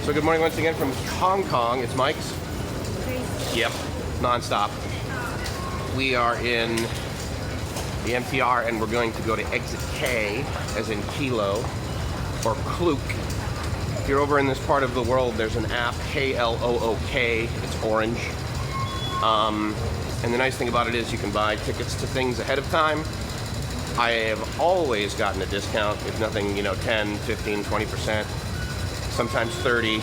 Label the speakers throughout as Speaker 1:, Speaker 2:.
Speaker 1: So good morning once again from Hong Kong. It's Mike's. Yep, non-stop. We are in the MTR and we're going to go to exit K, as in Kilo, or KLOOK. If you're over in this part of the world, there's an app, KLOOK. It's orange. And the nice thing about it is you can buy tickets to things ahead of time. I have always gotten a discount, if nothing, 10, 15, 20%, sometimes 30.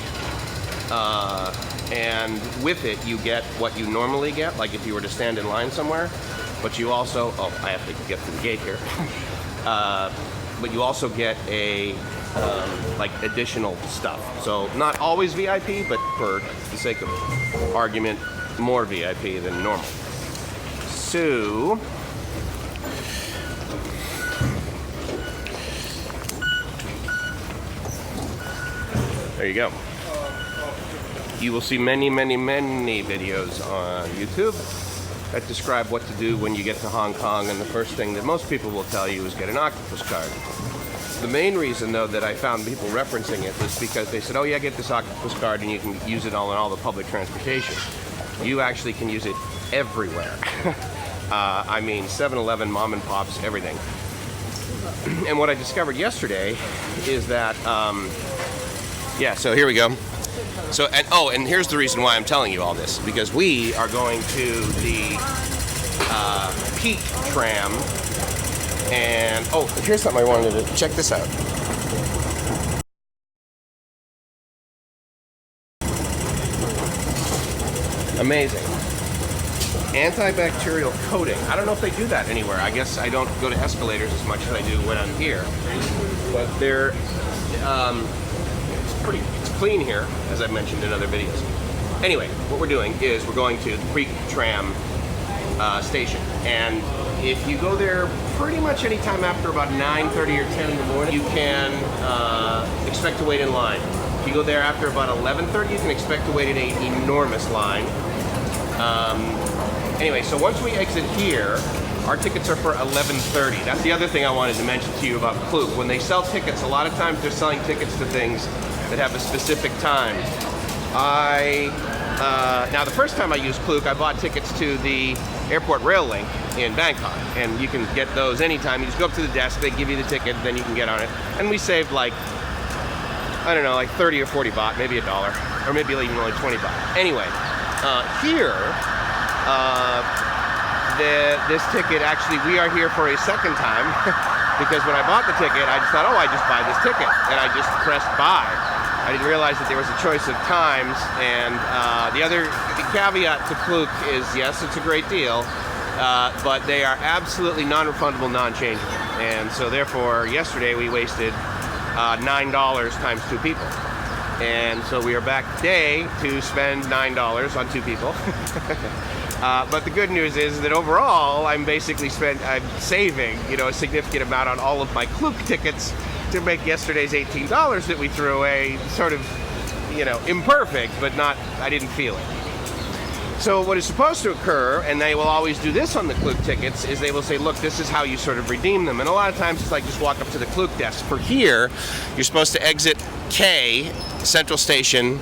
Speaker 1: And with it, you get what you normally get, like if you were to stand in line somewhere. But you also, I have to get to the gate here. But you also get a, additional stuff. So not always VIP, but for the sake of argument, more VIP than normal. So, there you go. You will see many, many, many videos on YouTube that describe what to do when you get to Hong Kong, and the first thing that most people will tell you is get an octopus card. The main reason, though, that I found people referencing it was because they said, oh yeah, get this octopus card and you can use it on all the public transportation. You actually can use it everywhere. 7-Eleven, mom and pops, everything. And what I discovered yesterday is that, so here we go. So, and here's the reason why I'm telling you all this, because we are going to the Peak Tram, and here's something I wanted to check this out. Amazing. Antibacterial coating. I don't know if they do that anywhere. I guess I don't go to escalators as much as I do when I'm here. But they're, it's clean here, as I've mentioned in other videos. Anyway, what we're doing is we're going to the Peak Tram station. And if you go there pretty much any time after about 9:30 or 10 in the morning, you can expect to wait in line. If you go there after about 11:30, you can expect to wait in an enormous line. Anyway, so once we exit here, our tickets are for 11:30. That's the other thing I wanted to mention to you about KLOOK. When they sell tickets, a lot of times they're selling tickets to things that have a specific time. Now the first time I used KLOOK, I bought tickets to the Airport Rail Link in Bangkok, and you can get those anytime. You just go up to the desk, they give you the ticket, then you can get on it. And we saved like 30 or 40 baht, maybe $1, or maybe even only 20 baht. Anyway, here, this ticket, actually, we are here for a second time, because when I bought the ticket, I just thought, I just buy this ticket, and I just pressed buy. I didn't realize that there was a choice of times, and the caveat to KLOOK is, yes, it's a great deal, but they are absolutely non-refundable, non-changeable. And so therefore, yesterday we wasted $9 times 2 people. And so we are back today to spend $9 on 2 people. But the good news is that overall, I'm saving, a significant amount on all of my KLOOK tickets to make yesterday's $18 that we threw away sort of, imperfect, but I didn't feel it. So what is supposed to occur, and they will always do this on the KLOOK tickets, is they will say, look, this is how you sort of redeem them. And a lot of times it's like just walk up to the KLOOK desk. For here, you're supposed to exit K, Central Station,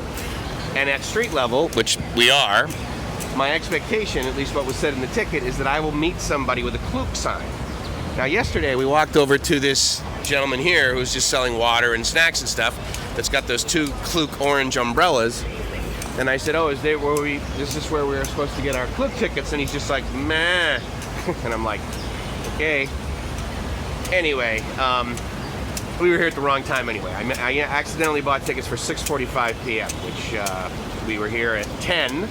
Speaker 1: and at street level, which we are, my expectation, at least what was said in the ticket, is that I will meet somebody with a KLOOK sign. Now yesterday we walked over to this gentleman here who's just selling water and snacks and stuff that's got those 2 KLOOK orange umbrellas. And I said, is this where we were supposed to get our KLOOK tickets? And he's just like, meh. And I'm like, okay. Anyway, we were here at the wrong time anyway. I accidentally bought tickets for 6:45 p.m., which we were here at 10.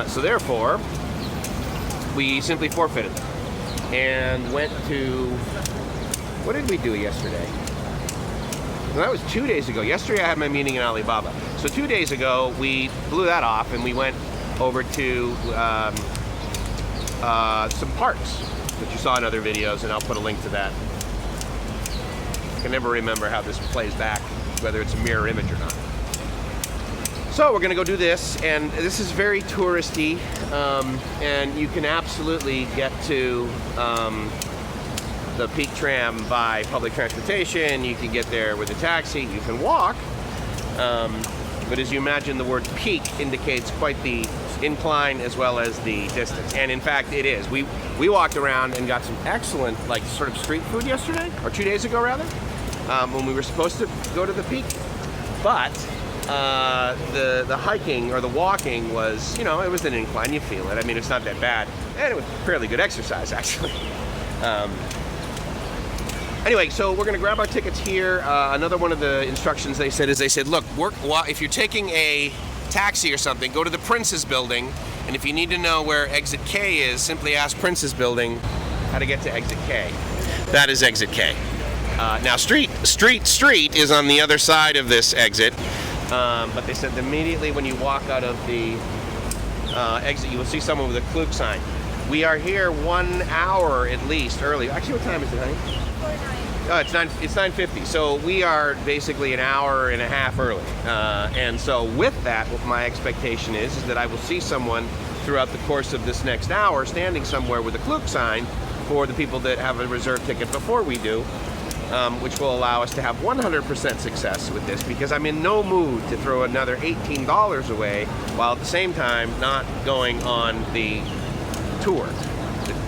Speaker 1: So therefore, we simply forfeited them and went to, what did we do yesterday? Well, that was 2 days ago. Yesterday I had my meeting in Alibaba. So 2 days ago, we blew that off and we went over to some parks that you saw in other videos, and I'll put a link to that. I can never remember how this plays back, whether it's a mirror image or not. So we're gonna go do this, and this is very touristy, and you can absolutely get to the Peak Tram by public transportation. You can get there with a taxi, you can walk, But as you imagine, the word peak indicates quite the incline as well as the distance. And in fact, it is. We walked around and got some excellent, like, sort of street food yesterday, or 2 days ago rather, when we were supposed to go to the peak. But the hiking or the walking was, you know, it was an incline. You feel it. I mean, it's not that bad, and it was fairly good exercise actually. Anyway, so we're going to grab our tickets here. Another one of the instructions they said is look, if you're taking a taxi or something, go to the Prince's Building, and if you need to know where exit K is, simply ask Prince's Building how to get to exit K. That is exit K. Now, street is on the other side of this exit, but they said immediately when you walk out of the exit, you will see someone with a KLOOK sign. We are here 1 hour at least early. Actually, what time is it, honey? 9. It's 9:50. So we are basically an hour and a half early. And so with that, what my expectation is that I will see someone throughout the course of this next hour standing somewhere with a KLOOK sign for the people that have a reserved ticket before we do, which will allow us to have 100% success with this, because I'm in no mood to throw another $18 away while at the same time not going on the tour,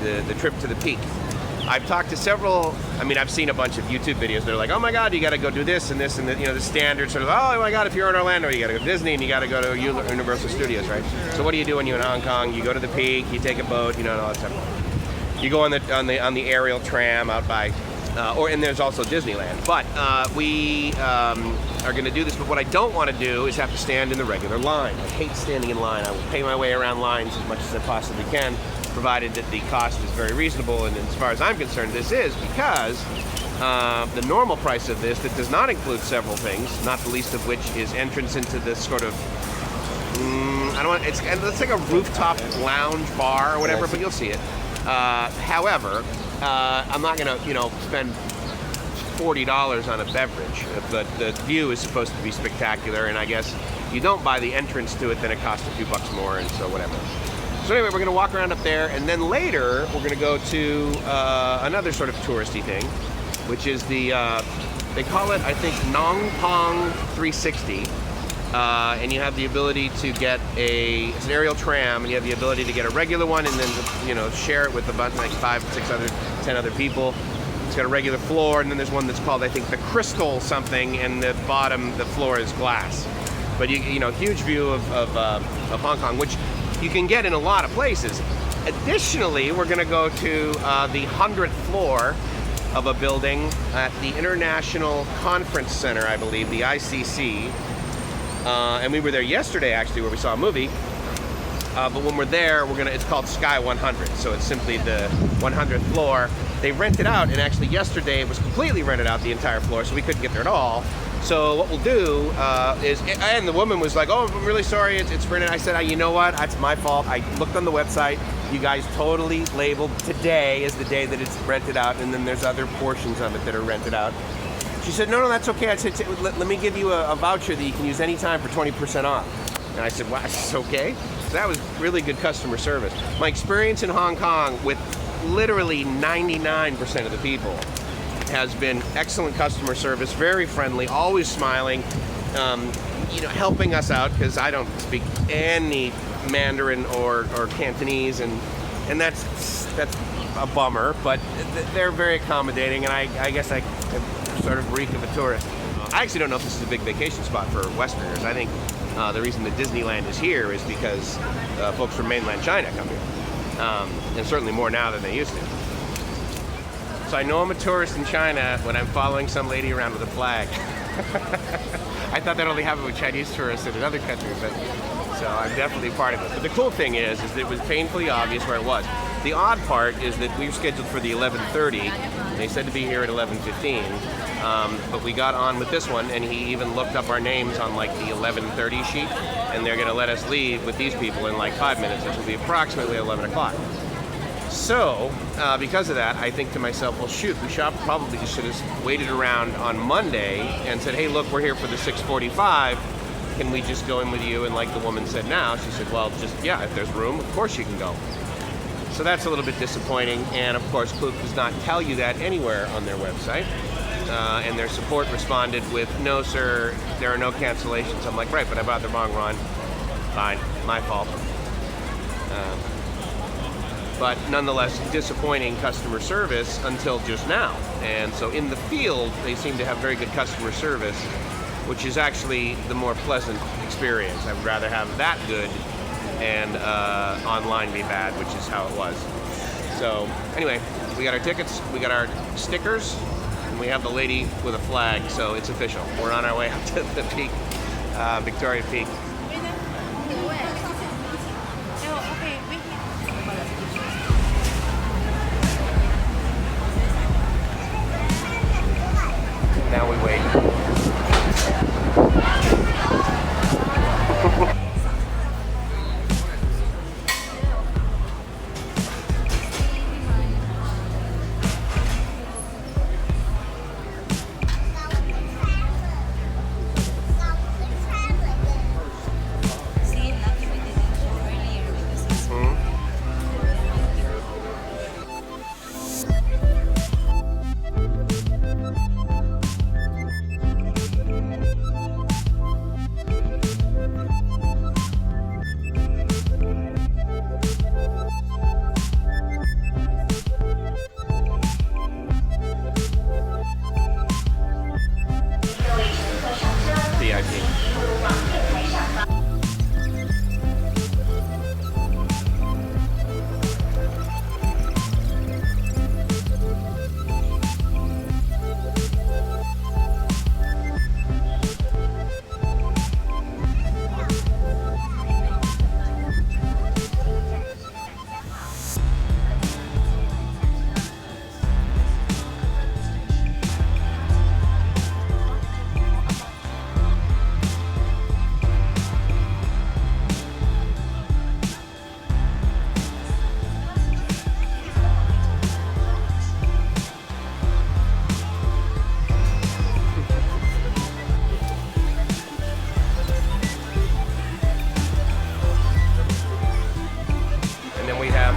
Speaker 1: the trip to the peak. I've talked to several, I've seen a bunch of YouTube videos. They're like, oh my God, you got to go do this and this and the standard sort of, oh my God, if you're in Orlando, you got to go to Disney and you got to go to Universal Studios, right? So what do you do when you're in Hong Kong? You go to the peak, you take a boat, and all that stuff. You go on the aerial tram out by, and there's also Disneyland. But we are going to do this. But what I don't want to do is have to stand in the regular line. I hate standing in line. I will pay my way around lines as much as I possibly can, provided that the cost is very reasonable. And as far as I'm concerned, this is because the normal price of this, that does not include several things, not the least of which is entrance into this sort of, it's like a rooftop lounge bar or whatever, but you'll see it. However, I'm not going to, spend $40 on a beverage, but the view is supposed to be spectacular, and I guess if you don't buy the entrance to it, then it costs a few bucks more, and so whatever. So anyway, we're going to walk around up there, and then later we're going to go to another sort of touristy thing, which is the, they call it, I think, Nong Pong 360, and you have the ability to get it's an aerial tram, and you have the ability to get a regular one and then, share it with a bunch, like 5, 6, 10 other people. It's got a regular floor, and then there's one that's called, I think, the Crystal something, and the floor is glass. But huge view of Hong Kong, which you can get in a lot of places. Additionally, we're going to go to the 100th floor of a building at the International Conference Center, I believe, the ICC. And we were there yesterday, actually, where we saw a movie. But when we're there, it's called Sky 100. So it's simply the 100th floor. They rent it out, and actually yesterday it was completely rented out, the entire floor, so we couldn't get there at all. So what we'll do and the woman was like, oh, I'm really sorry, it's rented. I said, you know what, that's my fault. I looked on the website. You guys totally labeled today as the day that it's rented out, and then there's other portions of it that are rented out. She said, no, that's okay. I said, let me give you a voucher that you can use anytime for 20% off. And I said, wow, that's okay. So that was really good customer service. My experience in Hong Kong with literally 99% of the people has been excellent customer service, very friendly, always smiling, helping us out, because I don't speak any Mandarin or Cantonese, and that's a bummer, but they're very accommodating, and I guess I sort of reek of a tourist. I actually don't know if this is a big vacation spot for Westerners. I think the reason that Disneyland is here is because folks from mainland China come here, and certainly more now than they used to. So I know I'm a tourist in China when I'm following some lady around with a flag. I thought that only happened with Chinese tourists in other countries, but so I'm definitely part of it. But the cool thing is that it was painfully obvious where it was. The odd part is that we were scheduled for the 11:30. They said to be here at 11:15, but we got on with this one, and he even looked up our names on like the 11:30 sheet, and they're going to let us leave with these people in like 5 minutes, which will be approximately 11 o'clock. So, because of that, I think to myself, well, shoot, we probably should have waited around on Monday and said, hey, look, we're here for the 6:45. Can we just go in with you? And like the woman said now, she said, well, if there's room, of course you can go. So that's a little bit disappointing. And of course, KLOOK does not tell you that anywhere on their website. and their support responded with, "No, sir, there are no cancellations." I'm like, right, but I bought the wrong run. Fine, my fault. But nonetheless, disappointing customer service until just now. And so in the field, they seem to have very good customer service, which is actually the more pleasant experience. I would rather have that good and online be bad, which is how it was. So anyway, we got our tickets, we got our stickers, and we have the lady with a flag, so it's official. We're on our way up to the Peak, Victoria Peak. Now we wait.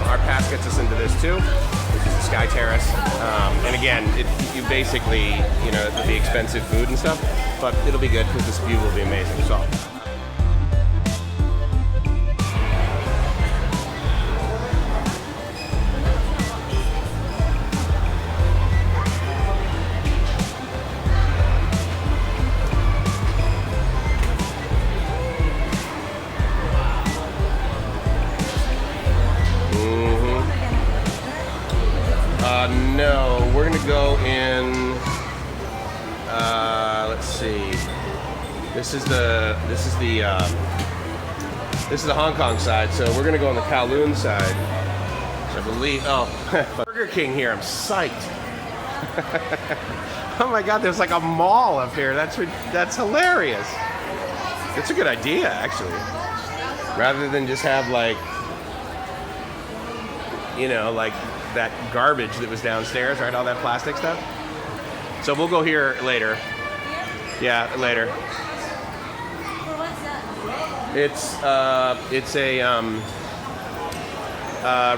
Speaker 1: Our pass gets us into this too, which is the Sky Terrace. And again, you basically, it'll be expensive food and stuff, but it'll be good because this view will be amazing. So. No, we're gonna go in. Let's see. This is the Hong Kong side. So we're gonna go on the Kowloon side. So I believe. Oh, Burger King here. I'm psyched. Oh my God, there's like a mall up here. That's hilarious. It's a good idea, actually. Rather than just have like that garbage that was downstairs, right? All that plastic stuff. So we'll go here later. Yeah, later. It's a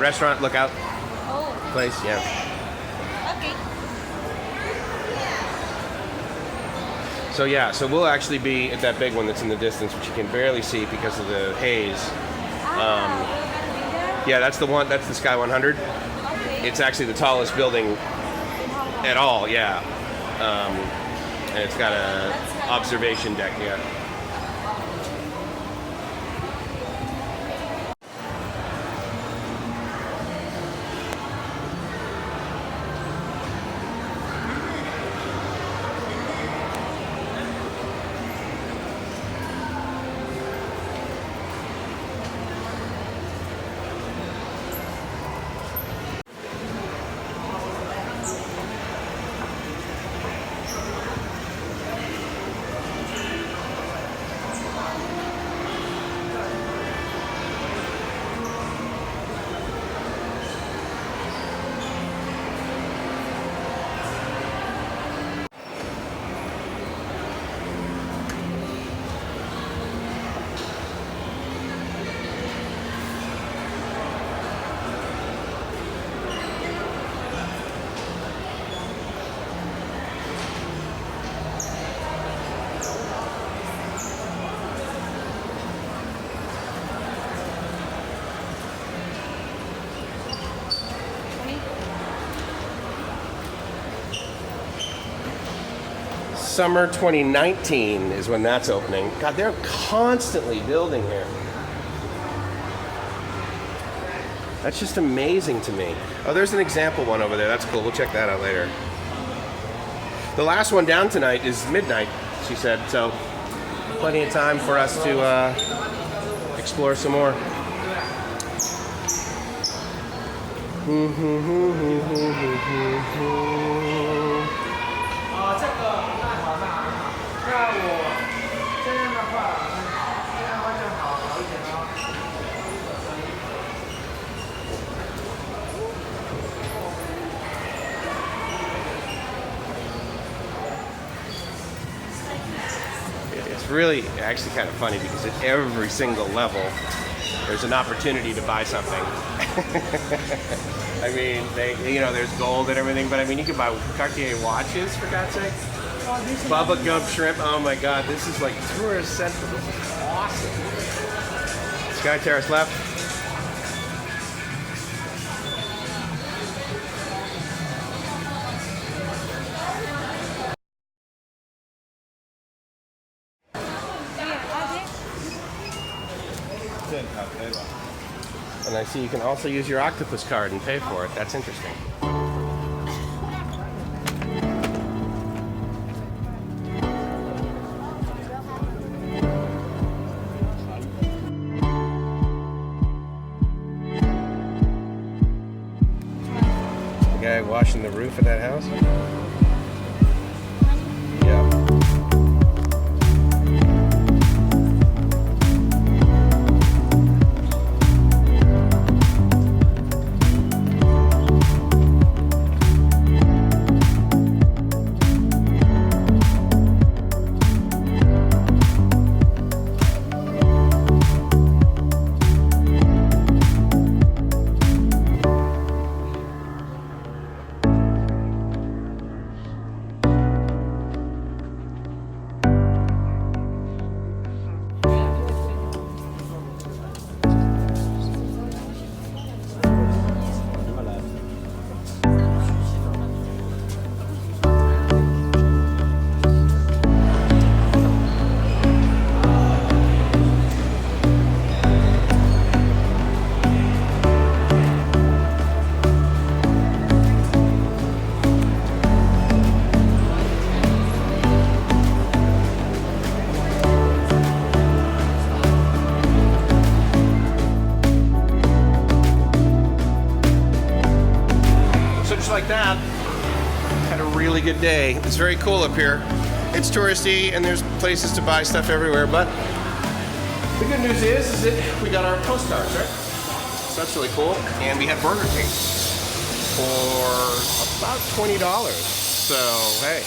Speaker 1: restaurant lookout place. Yeah. Okay. So we'll actually be at that big one that's in the distance, which you can barely see because of the haze. Yeah, that's the one. That's the Sky 100. It's actually the tallest building at all, yeah. And it's got a observation deck, yeah. summer 2019 is when that's opening. God, they're constantly building here. That's just amazing to me. Oh, there's an example one over there. That's cool. We'll check that out later. The last one down tonight is midnight, she said, so plenty of time for us to explore some more. It's really actually kind of funny because at every single level there's an opportunity to buy something. I mean, there's gold and everything, but I mean, you can buy Cartier watches, for God's sake. Bubba Gump shrimp. Oh my God, this is like tourist central. This is awesome. Sky Terrace left. And I see you can also use your octopus card and pay for it. That's interesting. The guy washing the roof of that house? Yeah. Like that, had a really good day. It's very cool up here. It's touristy and there's places to buy stuff everywhere, but the good news is that we got our postcards, right? So that's really cool. And we had Burger King for about $20. So, hey.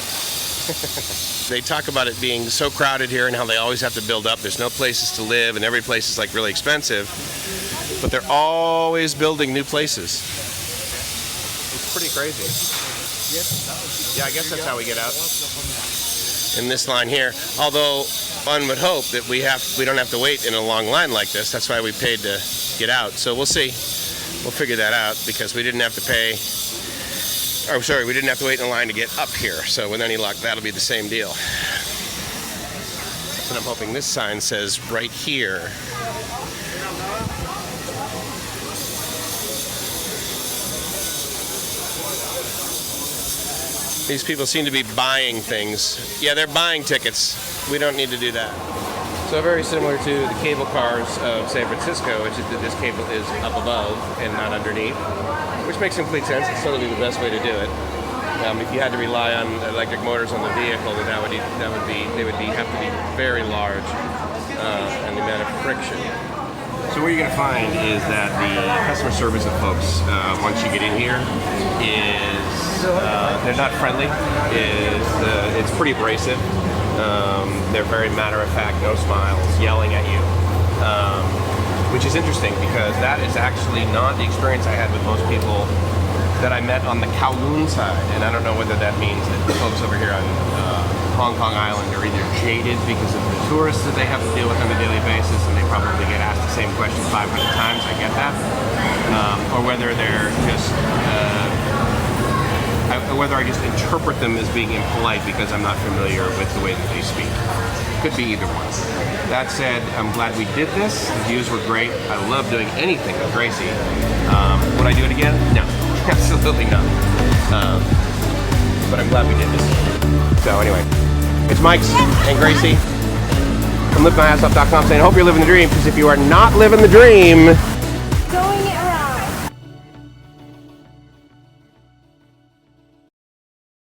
Speaker 1: They talk about it being so crowded here and how they always have to build up. There's no places to live and every place is like really expensive, but they're always building new places. Pretty crazy. Yeah, I guess that's how we get out. In this line here. Although one would hope that we don't have to wait in a long line like this. That's why we paid to get out. So we'll see. We'll figure that out because we didn't have to pay. Oh, sorry, we didn't have to wait in a line to get up here. So with any luck, that'll be the same deal. That's what I'm hoping. This sign says right here. These people seem to be buying things. Yeah, they're buying tickets. We don't need to do that. So very similar to the cable cars of San Francisco, which is that this cable is up above and not underneath, which makes complete sense. It's totally the best way to do it. If you had to rely on electric motors on the vehicle, then they would have to be very large, and the amount of friction. So what you're going to find is that the customer service of folks, once you get in here, is they're not friendly. It's pretty abrasive. They're very matter-of-fact, no smiles, yelling at you, which is interesting because that is actually not the experience I had with most people that I met on the Kowloon side. And I don't know whether that means that the folks over here on Hong Kong Island are either jaded because of the tourists that they have to deal with on a daily basis, and they probably get asked the same question 500 times, I get that, or whether they're just whether I just interpret them as being impolite because I'm not familiar with the way that they speak. Could be either one. That said, I'm glad we did this. The views were great. I love doing anything with Gracie. Would I do it again? No, absolutely not. But I'm glad we did this. So anyway, it's Mike's and Gracie from liftmyassoff.com saying, I hope you're living the dream, because if you are not living the dream,